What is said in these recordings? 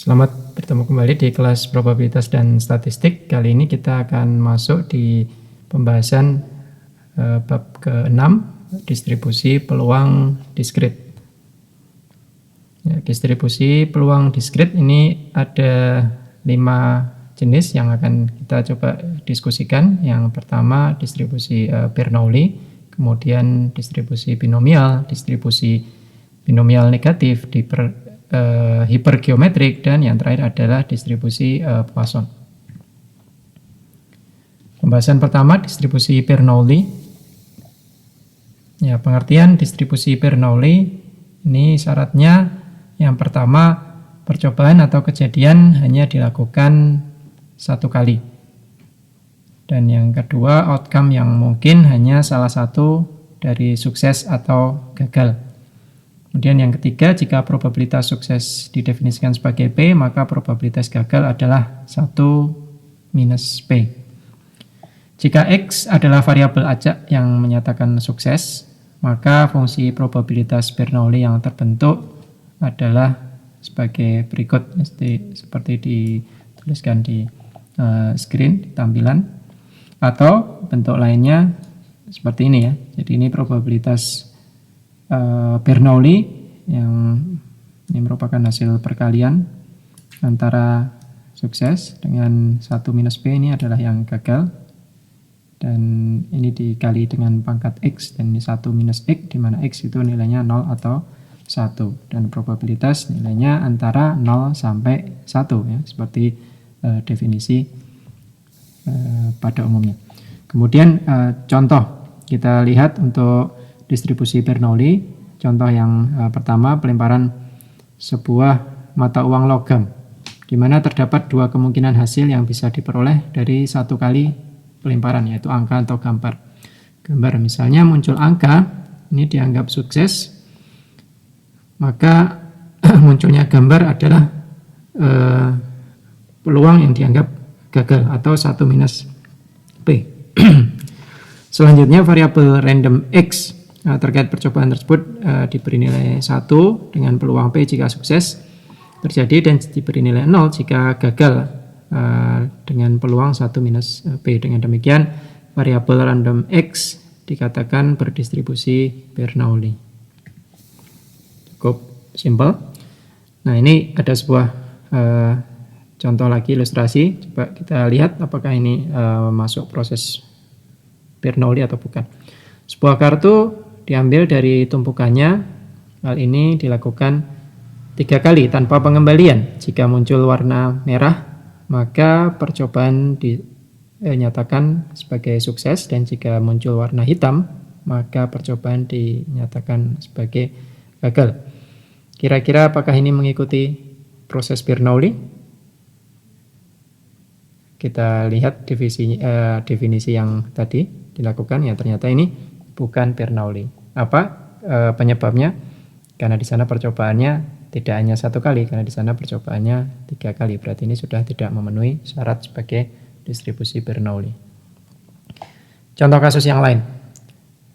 Selamat bertemu kembali di kelas probabilitas dan statistik. Kali ini kita akan masuk di pembahasan bab ke-6, distribusi peluang diskrit. Ya, distribusi peluang diskrit ini ada 5 jenis yang akan kita coba diskusikan. Yang pertama distribusi Bernoulli, kemudian distribusi binomial, distribusi binomial negatif, hipergeometrik, dan yang terakhir adalah distribusi Poisson. Pembahasan pertama, distribusi Bernoulli. Ya, pengertian distribusi Bernoulli ini syaratnya yang pertama, percobaan atau kejadian hanya dilakukan satu kali. Dan yang kedua, outcome yang mungkin hanya salah satu dari sukses atau gagal. Kemudian yang ketiga, jika probabilitas sukses didefinisikan sebagai P, maka probabilitas gagal adalah 1 minus P. Jika X adalah variabel acak yang menyatakan sukses, maka fungsi probabilitas Bernoulli yang terbentuk adalah sebagai berikut, seperti dituliskan di screen, di tampilan. Atau bentuk lainnya seperti ini ya. Jadi ini probabilitas Bernoulli yang ini merupakan hasil perkalian antara sukses dengan 1 minus P, ini adalah yang gagal, dan ini dikali dengan pangkat X, dan ini 1 minus X, di mana X itu nilainya 0 atau 1, dan probabilitas nilainya antara 0 sampai 1 ya, seperti definisi pada umumnya. Kemudian contoh kita lihat untuk distribusi Bernoulli. Contoh yang pertama, pelemparan sebuah mata uang logam, di mana terdapat 2 kemungkinan hasil yang bisa diperoleh dari 1 kali pelemparan, yaitu angka atau gambar. Gambar misalnya muncul angka, ini dianggap sukses, maka munculnya gambar adalah peluang yang dianggap gagal atau 1 minus P. Selanjutnya variabel random X terkait percobaan tersebut diberi nilai 1 dengan peluang P jika sukses terjadi, dan diberi nilai 0 jika gagal dengan peluang 1 minus P. Dengan demikian variabel random X dikatakan berdistribusi Bernoulli. Cukup simpel. Nah, ini ada sebuah contoh lagi ilustrasi. Coba kita lihat apakah ini masuk proses Bernoulli atau bukan. Sebuah kartu diambil dari tumpukannya. Hal ini dilakukan 3 kali tanpa pengembalian. Jika muncul warna merah, maka percobaan dinyatakan sebagai sukses, dan jika muncul warna hitam, maka percobaan dinyatakan sebagai gagal. Kira-kira apakah ini mengikuti proses Bernoulli? Kita lihat definisi yang tadi dilakukan, ya ternyata ini bukan Bernoulli. Apa penyebabnya? Karena di sana percobaannya tidak hanya 1 kali, karena di sana percobaannya 3 kali. Berarti ini sudah tidak memenuhi syarat sebagai distribusi Bernoulli. Contoh kasus yang lain.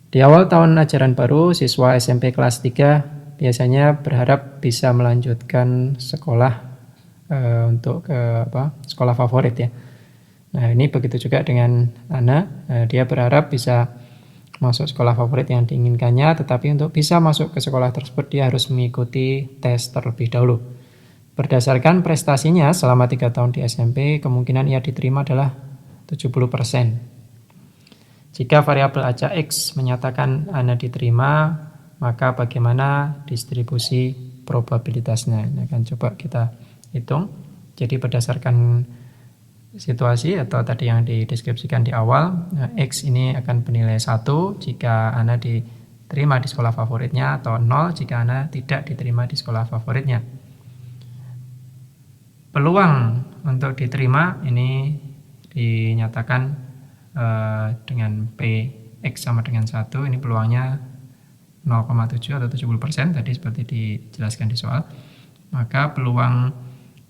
Di awal tahun ajaran baru, siswa SMP kelas 3 biasanya berharap bisa melanjutkan sekolah untuk sekolah favorit ya. Nah, ini begitu juga dengan Ana. Dia berharap bisa masuk sekolah favorit yang diinginkannya, tetapi untuk bisa masuk ke sekolah tersebut dia harus mengikuti tes terlebih dahulu. Berdasarkan prestasinya selama 3 tahun di SMP, kemungkinan ia diterima adalah 70%. Jika variabel acak X menyatakan Ana diterima, maka bagaimana distribusi probabilitasnya? Nah, kan coba kita hitung. Jadi berdasarkan situasi atau tadi yang dideskripsikan di awal, X ini akan bernilai 1 jika Ana diterima di sekolah favoritnya, atau 0 jika Ana tidak diterima di sekolah favoritnya. Peluang untuk diterima ini dinyatakan dengan P X sama dengan 1, ini peluangnya 0,7 atau 70% tadi seperti dijelaskan di soal. Maka peluang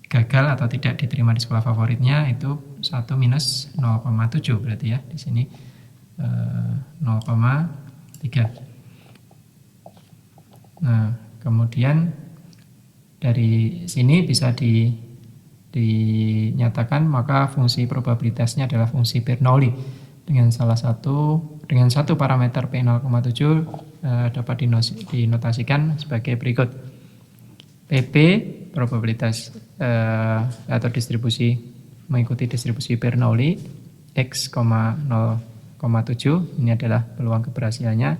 gagal atau tidak diterima di sekolah favoritnya itu 1 minus 0,7, berarti ya di sini 0,3. Nah, kemudian dari sini bisa dinyatakan, maka fungsi probabilitasnya adalah fungsi Bernoulli dengan satu parameter P0,7 dapat dinotasikan sebagai berikut. PP probabilitas atau distribusi mengikuti distribusi Bernoulli X, 0,7, ini adalah peluang keberhasilannya,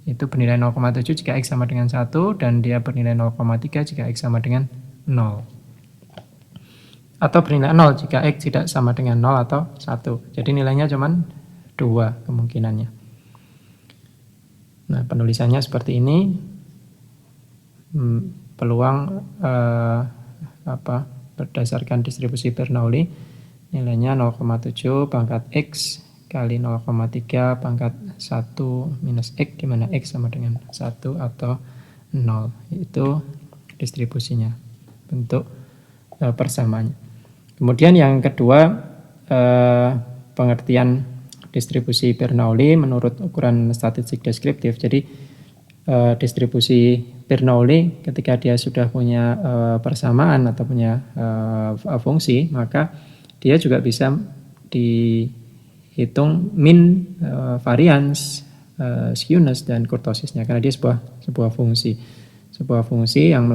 itu bernilai 0,7 jika X sama dengan 1 dan dia bernilai 0,3 jika X sama dengan 0. Atau bernilai 0 jika X tidak sama dengan 0 atau 1. Jadi nilainya cuma 2 kemungkinannya. Nah, penulisannya seperti ini. Peluang berdasarkan distribusi Bernoulli nilainya 0,7 pangkat X kali 0,3 pangkat 1 minus X, di mana X sama dengan 1 atau 0. Itu distribusinya, bentuk persamaannya. Kemudian yang kedua, pengertian distribusi Bernoulli menurut ukuran statistik deskriptif. Jadi distribusi Bernoulli ketika dia sudah punya persamaan atau punya fungsi, maka dia juga bisa dihitung mean, variance, skewness, dan kurtosisnya, karena dia sebuah fungsi yang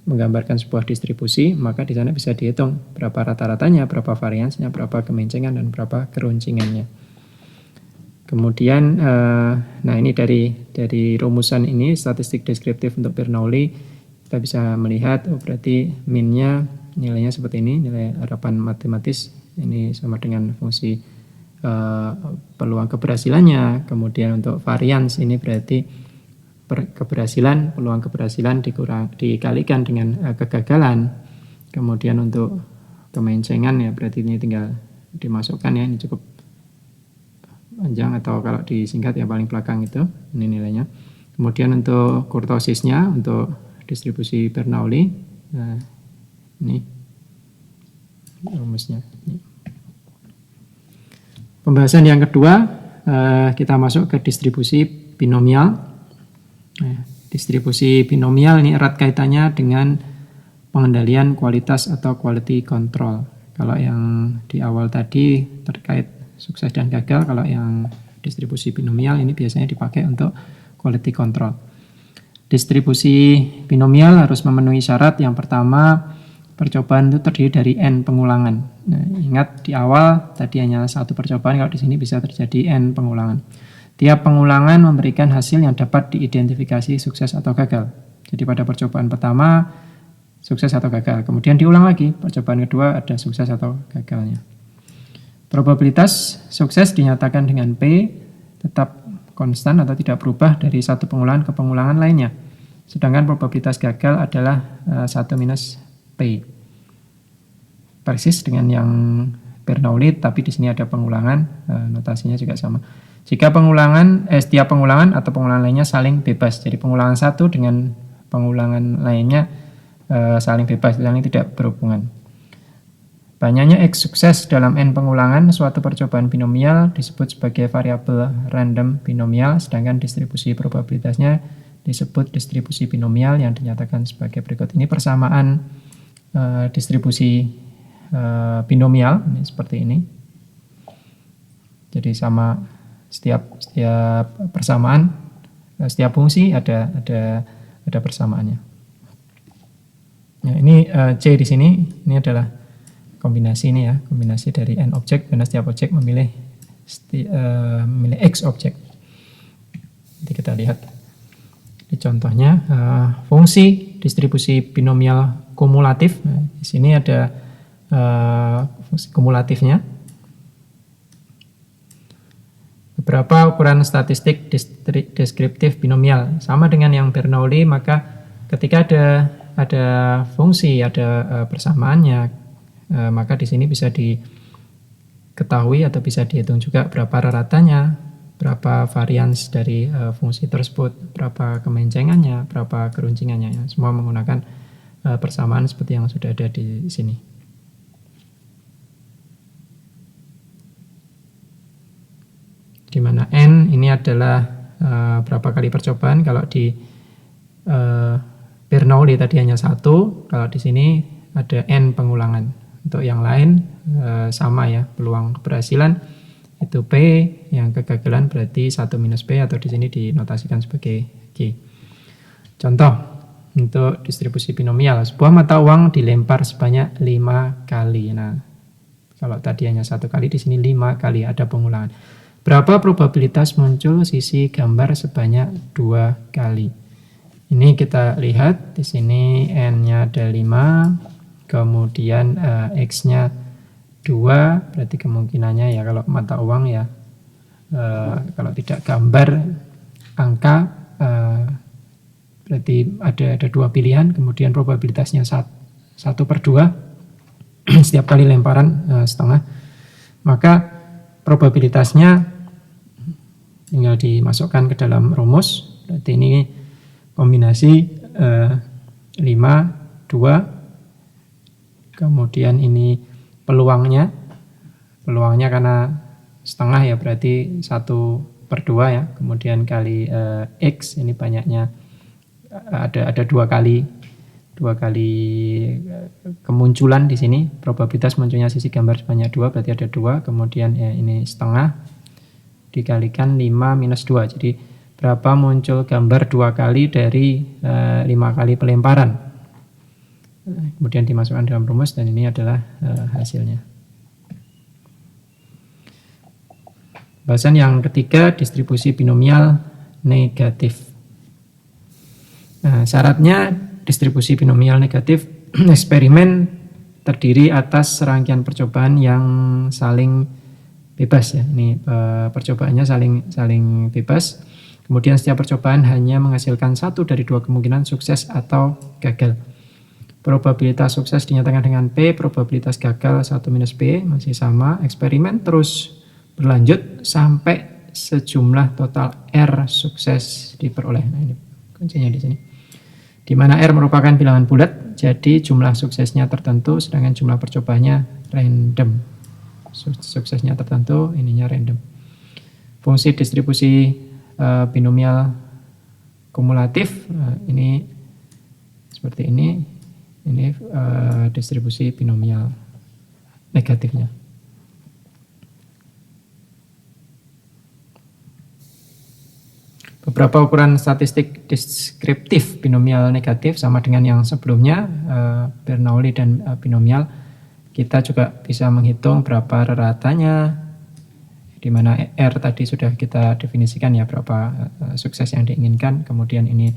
menggambarkan sebuah distribusi, maka di sana bisa dihitung berapa rata-ratanya, berapa variansnya, berapa kemencengan, dan berapa keruncingannya. Kemudian, nah ini dari rumusan ini, statistik deskriptif untuk Bernoulli, kita bisa melihat, berarti min-nya nilainya seperti ini, nilai harapan matematis, ini sama dengan fungsi peluang keberhasilannya. Kemudian untuk varians ini berarti peluang keberhasilan dikalikan dengan kegagalan. Kemudian untuk kemencengan ya berarti ini tinggal dimasukkan ya, ini cukup panjang, atau kalau disingkat ya paling belakang itu, ini nilainya. Kemudian untuk kurtosisnya, untuk distribusi Bernoulli, nah, ini rumusnya. Pembahasan yang kedua, kita masuk ke distribusi binomial. Nah, distribusi binomial ini erat kaitannya dengan pengendalian kualitas atau quality control. Kalau yang di awal tadi terkait sukses dan gagal, kalau yang distribusi binomial ini biasanya dipakai untuk quality control. Distribusi binomial harus memenuhi syarat. Yang pertama, percobaan itu terdiri dari n pengulangan. Nah, ingat di awal tadi hanya satu percobaan, kalau di sini bisa terjadi n pengulangan. Tiap pengulangan memberikan hasil yang dapat diidentifikasi sukses atau gagal. Jadi pada percobaan pertama sukses atau gagal, kemudian diulang lagi, percobaan kedua ada sukses atau gagalnya. Probabilitas sukses dinyatakan dengan P tetap konstan atau tidak berubah dari satu pengulangan ke pengulangan lainnya. Sedangkan probabilitas gagal adalah 1 minus P. Persis dengan yang Bernoulli, tapi di sini ada pengulangan, notasinya juga sama. Jika setiap pengulangan atau pengulangan lainnya saling bebas, jadi pengulangan satu dengan pengulangan lainnya saling bebas, saling tidak berhubungan. Banyaknya X sukses dalam n pengulangan suatu percobaan binomial disebut sebagai variabel random binomial, sedangkan distribusi probabilitasnya disebut distribusi binomial yang dinyatakan sebagai berikut. Ini persamaan distribusi binomial, ini seperti ini. Jadi sama setiap persamaan, setiap fungsi ada persamaannya. Nah, ini C di sini, ini adalah kombinasi ini ya, kombinasi dari n objek, karena setiap objek memilih X objek. Nanti kita lihat di contohnya, fungsi distribusi binomial kumulatif. Nah, di sini ada fungsi kumulatifnya. Beberapa ukuran statistik deskriptif binomial sama dengan yang Bernoulli, maka ketika ada fungsi, ada persamaannya, maka di sini bisa diketahui atau bisa dihitung juga berapa rata-ratanya, berapa varians dari fungsi tersebut, berapa kemencengannya, berapa keruncingannya, ya. Semua menggunakan persamaan seperti yang sudah ada di sini. Di mana n ini adalah berapa kali percobaan. Kalau di Bernoulli tadi hanya satu, kalau di sini ada N pengulangan. Untuk yang lain sama ya, peluang keberhasilan itu P, yang kegagalan berarti 1 minus P, atau di sini dinotasikan sebagai G. Contoh untuk distribusi binomial, sebuah mata uang dilempar sebanyak 5 kali. Nah, kalau tadi hanya 1 kali, di sini 5 kali, ada pengulangan. Berapa probabilitas muncul sisi gambar sebanyak 2 kali? Ini kita lihat di sini N-nya ada 5, kemudian X-nya 2, berarti kemungkinannya ya kalau mata uang ya, kalau tidak gambar angka, berarti ada 2 pilihan, kemudian probabilitasnya 1/2 setiap kali lemparan setengah, maka probabilitasnya tinggal dimasukkan ke dalam rumus. Berarti ini kombinasi 5, 2, kemudian ini peluangnya karena setengah ya, berarti 1/2 ya, kemudian kali X, ini banyaknya ada 2 kali kemunculan di sini. Probabilitas munculnya sisi gambar sebanyak 2, berarti ada 2, kemudian ya ini setengah dikalikan 5 minus 2. Jadi berapa muncul gambar 2 kali dari 5 kali pelemparan. Kemudian dimasukkan dalam rumus, dan ini adalah hasilnya. Bahasan yang ketiga, distribusi binomial negatif. Nah, syaratnya distribusi binomial negatif, eksperimen terdiri atas serangkaian percobaan yang saling bebas ya. Ini percobaannya saling bebas. Kemudian setiap percobaan hanya menghasilkan 1 dari 2 kemungkinan sukses atau gagal. Probabilitas sukses dinyatakan dengan P, probabilitas gagal 1 minus P, masih sama. Eksperimen terus berlanjut sampai sejumlah total R sukses diperoleh. Nah, ini kuncinya di sini. Di mana R merupakan bilangan bulat, jadi jumlah suksesnya tertentu, sedangkan jumlah percobaannya random. Suksesnya tertentu, ininya random. Fungsi distribusi binomial kumulatif, ini seperti ini distribusi binomial negatifnya. Beberapa ukuran statistik deskriptif binomial negatif sama dengan yang sebelumnya, Bernoulli dan binomial. Kita juga bisa menghitung berapa reratanya, di mana R tadi sudah kita definisikan ya, berapa sukses yang diinginkan, kemudian ini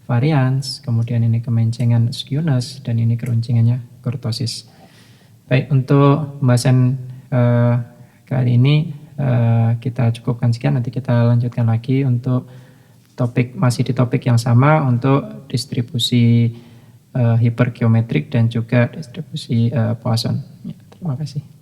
varians, kemudian ini kemencengan skewness, dan ini keruncingannya kurtosis. Baik, untuk pembahasan kali ini kita cukupkan sekian, nanti kita lanjutkan lagi untuk masih di topik yang sama, untuk distribusi hipergeometrik dan juga distribusi Poisson. Ya, terima kasih.